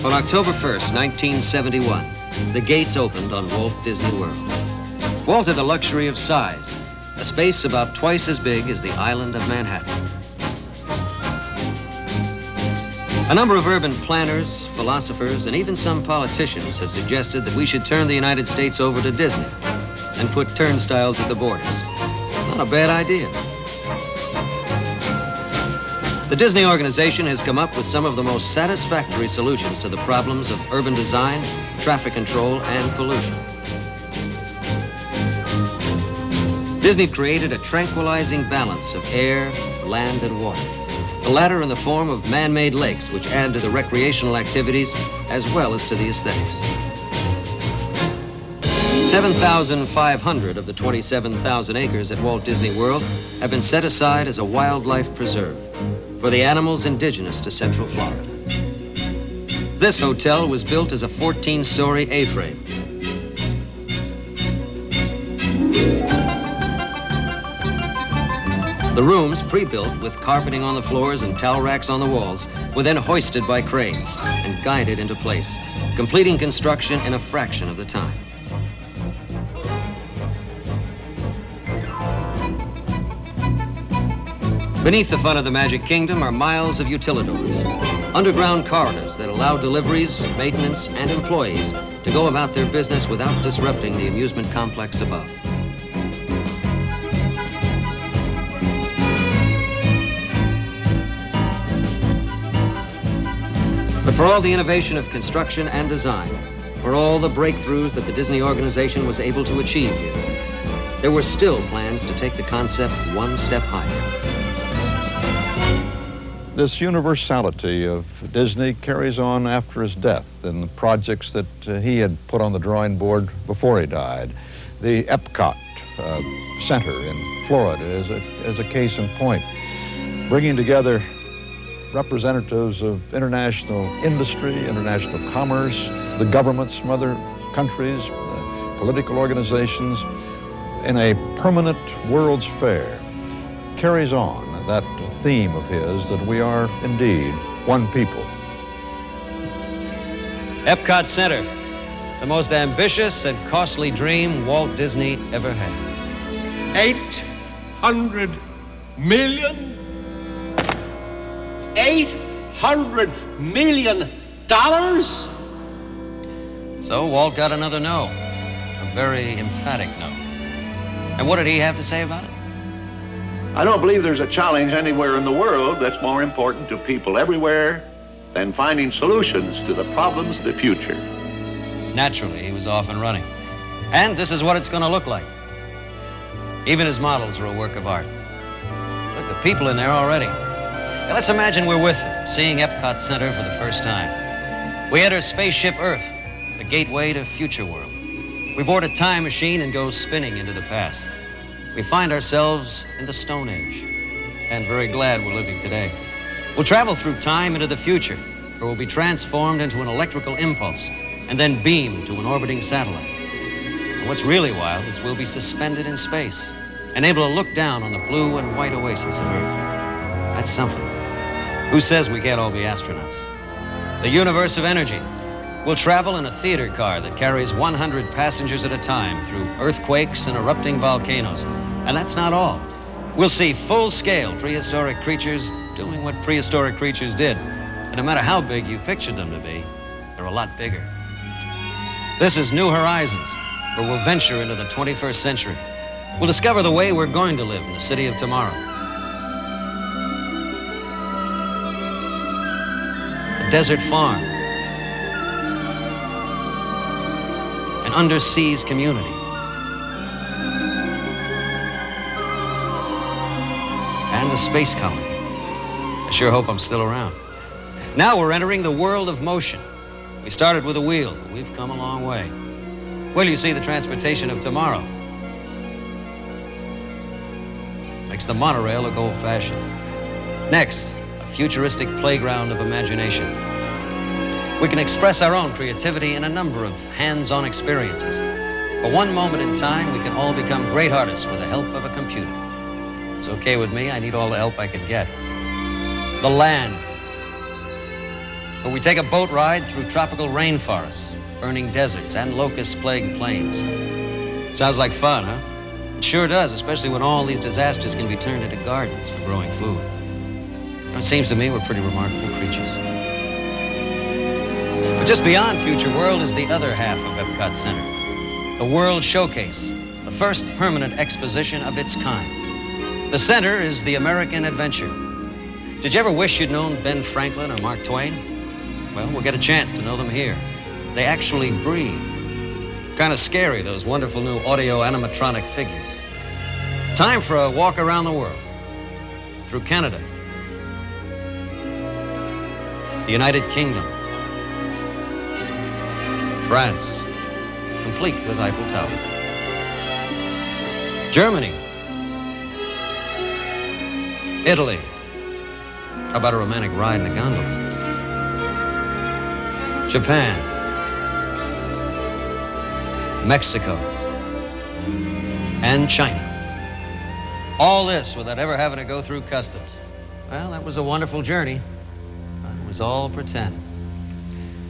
On October 1st, 1971, the gates opened on Walt Disney World. Walt had the luxury of size, a space about twice as big as the island of Manhattan. A number of urban planners, philosophers, and even some politicians have suggested that we should turn the United States over to Disney and put turnstiles at the borders. Not a bad idea. The Disney organization has come up with some of the most satisfactory solutions to the problems of urban design, traffic control, and pollution. Disney created a tranquilizing balance of air, land, and water. The latter in the form of man-made lakes, which add to the recreational activities as well as to the aesthetics. 7,500 of the 27,000 acres at Walt Disney World have been set aside as a wildlife preserve for the animals indigenous to Central Florida. This hotel was built as a 14-story A-frame. The rooms, pre-built with carpeting on the floors and towel racks on the walls, were then hoisted by cranes and guided into place, completing construction in a fraction of the time. Beneath the fun of the Magic Kingdom are miles of utilidors, underground corridors that allow deliveries, maintenance, and employees to go about their business without disrupting the amusement complex above. But for all the innovation of construction and design, for all the breakthroughs that the Disney organization was able to achieve here, there were still plans to take the concept one step higher. This universality of Disney carries on after his death in the projects that he had put on the drawing board before he died. The Epcot Center in Florida is a case in point, bringing together representatives of international industry, international commerce, the governments from other countries, political organizations, in a permanent World's Fair, carries on that theme of his that we are indeed one people. Epcot Center, the most ambitious and costly dream Walt Disney ever had. 800 million? $800 million? So Walt got another no, a very emphatic no. And what did he have to say about it? I don't believe there's a challenge anywhere in the world that's more important to people everywhere than finding solutions to the problems of the future. Naturally, he was off and running. And this is what it's going to look like. Even his models are a work of art. Look, the people in there already. Now, let's imagine we're with them, seeing Epcot Center for the first time. We enter Spaceship Earth, the gateway to Future World. We board a time machine and go spinning into the past. We find ourselves in the Stone Age, and very glad we're living today. We'll travel through time into the future, where we'll be transformed into an electrical impulse and then beamed to an orbiting satellite. And what's really wild is we'll be suspended in space and able to look down on the blue and white oasis of Earth. That's something. Who says we can't all be astronauts? The universe of energy. We'll travel in a theater car that carries 100 passengers at a time through earthquakes and erupting volcanoes. And that's not all. We'll see full-scale prehistoric creatures doing what prehistoric creatures did. And no matter how big you pictured them to be, they're a lot bigger. This is New Horizons, where we'll venture into the 21st century. We'll discover the way we're going to live in the city of tomorrow. A desert farm. An underseas community. And a space colony. I sure hope I'm still around. Now we're entering the world of motion. We started with a wheel, but we've come a long way. Well, you see the transportation of tomorrow. Makes the monorail look old-fashioned. Next, a futuristic playground of imagination. We can express our own creativity in a number of hands-on experiences. For one moment in time, we can all become great artists with the help of a computer. It's okay with me. I need all the help I can get. The land. But we take a boat ride through tropical rainforests, burning deserts, and locust-plagued plains. Sounds like fun, huh? It sure does, especially when all these disasters can be turned into gardens for growing food. It seems to me we're pretty remarkable creatures. But just beyond Future World is the other half of Epcot Center, the World Showcase, the first permanent exposition of its kind. The center is the American adventure. Did you ever wish you'd known Ben Franklin or Mark Twain? Well, we'll get a chance to know them here. They actually breathe. Kind of scary, those wonderful new audio animatronic figures. Time for a walk around the world. Through Canada, the United Kingdom, France, complete with Eiffel Tower, Germany, Italy. How about a romantic ride in a gondola? Japan, Mexico, and China. All this without ever having to go through customs. Well, that was a wonderful journey, but it was all pretend.